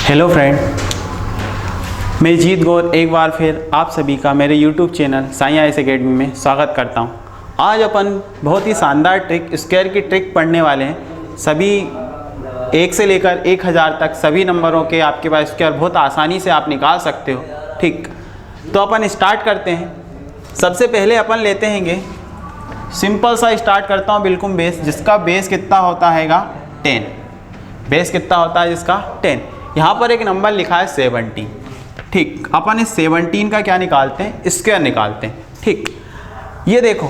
Hello friend, मैं जीत गौर एक बार फिर आप सभी का मेरे YouTube channel Sai IAS academy में स्वागत करता हूं। आज अपन बहुत ही शानदार ट्रिक, स्क्वायर की ट्रिक पढ़ने वाले हैं। सभी 1 से लेकर 1000 तक सभी नंबरों के आपके पास स्क्वायर बहुत आसानी से आप निकाल सकते हो। ठीक, तो अपन स्टार्ट करते हैं। सबसे पहले अपन लेते हैंगे, सिंपल सा स्टार्ट करता हूँ बिल्कुल बेस, जिसका बेस कितना होता हैगा 10। बेस कितना होता है जिसका 10। यहाँ पर एक नंबर लिखा है 17। ठीक, अपन इस 17 का क्या निकालते हैं, स्क्वायर निकालते हैं। ठीक, ये देखो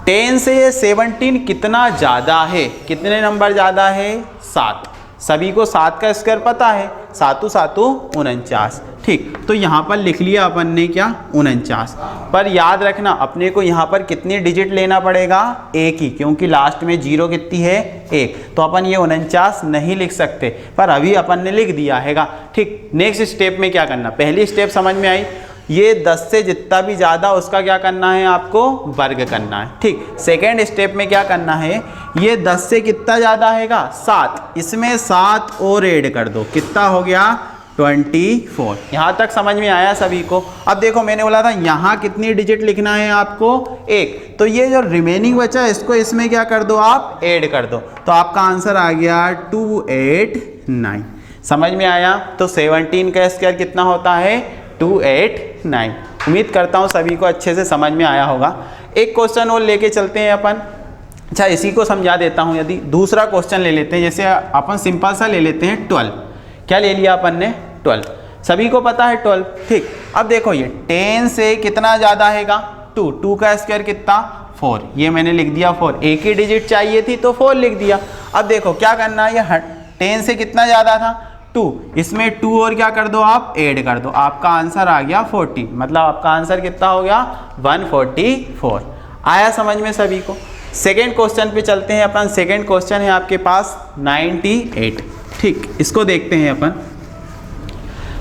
10 से ये 17 कितना ज़्यादा है, कितने नंबर ज़्यादा है 7। सभी को 7 का स्क्वायर पता है, 7 7 49। ठीक, तो यहाँ पर लिख लिया अपन ने क्या 49। पर याद रखना अपने को यहाँ पर कितनी डिजिट लेना पड़ेगा, एक ही, क्योंकि लास्ट में जीरो कितनी है 1। तो अपन ये 49 नहीं लिख सकते, पर अभी अपन ने लिख दिया हैगा। ठीक, नेक्स्ट स्टेप में क्या करना, पहली स्टेप समझ में आई। ये 10 से जितना भी ज़्यादा उसका क्या करना है, आपको वर्ग करना है। ठीक, सेकेंड स्टेप में क्या करना है, ये 10 से कितना ज़्यादा हैगा 7, इसमें 7 और ऐड कर दो, कितना हो गया 24। यहाँ तक समझ में आया सभी को। अब देखो मैंने बोला था यहाँ कितनी डिजिट लिखना है आपको 1, तो ये जो रिमेनिंग बचा है इसको इसमें क्या कर दो, आप ऐड कर दो, तो आपका आंसर आ गया 289। समझ में आया। तो 17 का स्क्वायर कितना होता है 289। उम्मीद करता हूँ सभी को अच्छे से समझ में आया होगा। एक क्वेश्चन और लेके चलते हैं अपन। अच्छा, इसी को समझा देता हूँ। यदि दूसरा क्वेश्चन ले लेते हैं, जैसे अपन सिंपल सा ले लेते हैं 12। क्या ले लिया अपन ने 12, सभी को पता है 12। ठीक, अब देखो ये 10 से कितना ज़्यादा हैगा 2, 2 का स्क्वायर कितना 4, ये मैंने लिख दिया 4, एक ही डिजिट चाहिए थी तो 4 लिख दिया। अब देखो क्या करना है, ये 10 से कितना ज़्यादा था 2, इसमें 2 और क्या कर दो, आप ऐड कर दो, आपका आंसर आ गया 40। मतलब आपका आंसर कितना हो गया 144। आया समझ में सभी को। सेकेंड क्वेश्चन पे चलते हैं अपन। सेकेंड क्वेश्चन है आपके पास 98। ठीक, इसको देखते हैं अपन।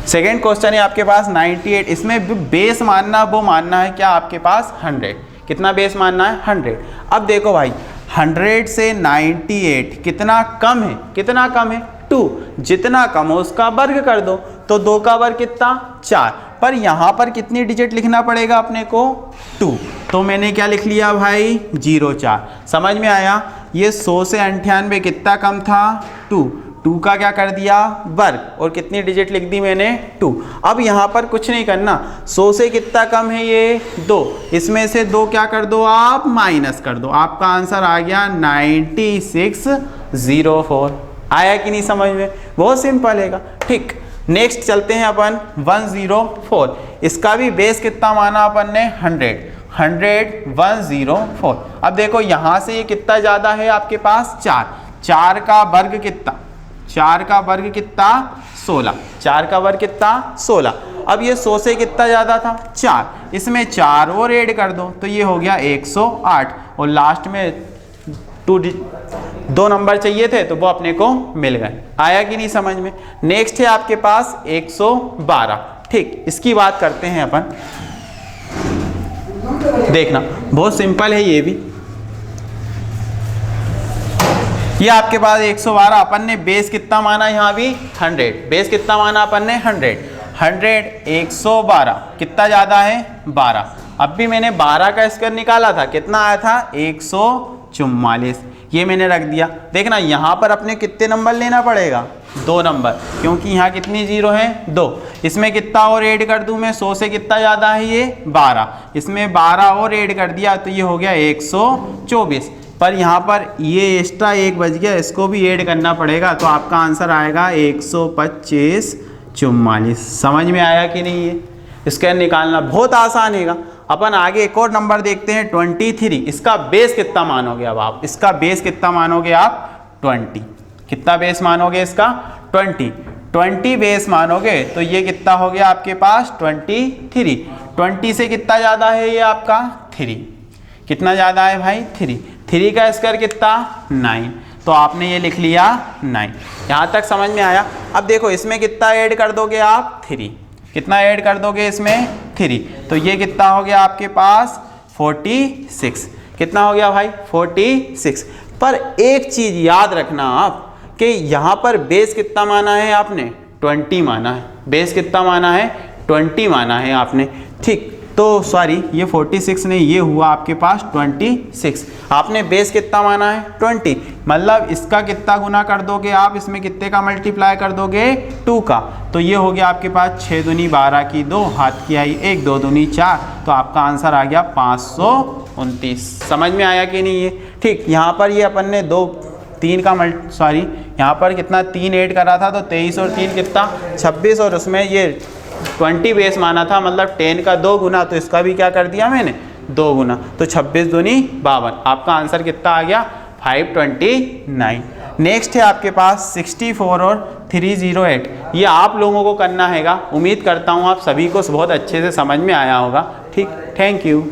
सेकेंड क्वेश्चन है आपके पास 98। इसमें बेस मानना वो मानना है क्या आपके पास 100। कितना बेस मानना है 100। अब देखो भाई 100 से 98 कितना कम है, कितना कम है 2। जितना कम हो उसका वर्ग कर दो, तो 2 का वर्ग कितना 4। पर यहाँ पर कितनी डिजिट लिखना पड़ेगा अपने को 2, तो मैंने क्या लिख लिया भाई 04। समझ में आया। ये 100 से 98 कितना कम था 2 का क्या कर दिया वर्ग, और कितनी डिजिट लिख दी मैंने 2। अब यहाँ पर कुछ नहीं करना, 100 से कितना कम है ये 2, इसमें से 2 क्या कर दो आप माइनस कर दो, आपका आंसर आ गया 9604। आया कि नहीं समझ में, बहुत सिंपल हैगा। ठीक, नेक्स्ट चलते हैं अपन 104। इसका भी बेस कितना माना अपन ने 104। अब देखो यहाँ से ये कितना ज़्यादा है आपके पास 4 का वर्ग कितना, 4 का वर्ग कितना 16, 4 का वर्ग कितना 16। अब ये 100 से कितना ज़्यादा था 4, इसमें 4 और ऐड कर दो, तो ये हो गया 108। और लास्ट में 2 नंबर चाहिए थे तो वो अपने को मिल गए। आया कि नहीं समझ में। नेक्स्ट है आपके पास 112। ठीक, इसकी बात करते हैं अपन। देखना बहुत सिंपल है ये भी। ये आपके पास 112, अपन ने बेस कितना माना यहाँ भी 100। बेस कितना माना अपन ने 100, 112 कितना ज़्यादा है 12। अब भी मैंने 12 का स्क्वायर निकाला था, कितना आया था 144। ये मैंने रख दिया। देखना यहाँ पर अपने कितने नंबर लेना पड़ेगा 2 नंबर, क्योंकि यहाँ कितनी जीरो है 2। इसमें कितना और ऐड कर दूँ मैं, 100 से कितना ज़्यादा है ये 12, इसमें 12 और ऐड कर दिया तो ये हो गया 124। पर यहाँ पर ये एक्स्ट्रा 1 बच गया, इसको भी ऐड करना पड़ेगा, तो आपका आंसर आएगा 125 44। समझ में आया कि नहीं। ये स्क्वायर निकालना बहुत आसान हैगा। अपन आगे एक और नंबर देखते हैं 23। इसका बेस कितना मानोगे अब आप, इसका बेस कितना मानोगे आप 20। कितना बेस मानोगे इसका 20 बेस मानोगे तो ये कितना हो गया आपके पास 23। 20 से कितना ज़्यादा है ये आपका 3। कितना ज़्यादा है भाई 3 का स्क्वायर कितना 9, तो आपने ये लिख लिया 9। यहाँ तक समझ में आया। अब देखो इसमें कितना ऐड कर दोगे आप 3, कितना ऐड कर दोगे इसमें 3, तो ये कितना हो गया आपके पास 46। कितना हो गया भाई 46। पर एक चीज़ याद रखना आप कि यहाँ पर बेस कितना माना है आपने, 20 माना है। बेस कितना माना है, 20 माना है आपने, ठीक। तो सॉरी, ये 46 नहीं, ये हुआ आपके पास 26। आपने बेस कितना माना है, 20, मतलब इसका कितना गुना कर दोगे आप, इसमें कितने का मल्टीप्लाई कर दोगे, 2 का। तो ये हो गया आपके पास 6 दूनी 12 की 2, हाथ की आई 1, 2 दूनी 4, तो आपका आंसर आ गया 529। समझ में आया कि नहीं ये, ठीक। यहाँ पर ये अपन ने 3 का यहाँ पर कितना 3 ऐड करा था, तो 23 और 3 कितना 26, और उसमें ये 20 बेस माना था, मतलब 10 का 2 गुना, तो इसका भी क्या कर दिया मैंने, 2 गुना, तो 26 दूनी 52। आपका आंसर कितना आ गया, 529। नेक्स्ट है आपके पास 64 और 308। ये आप लोगों को करना हैगा। उम्मीद करता हूँ आप सभी को बहुत अच्छे से समझ में आया होगा, ठीक। Thank you.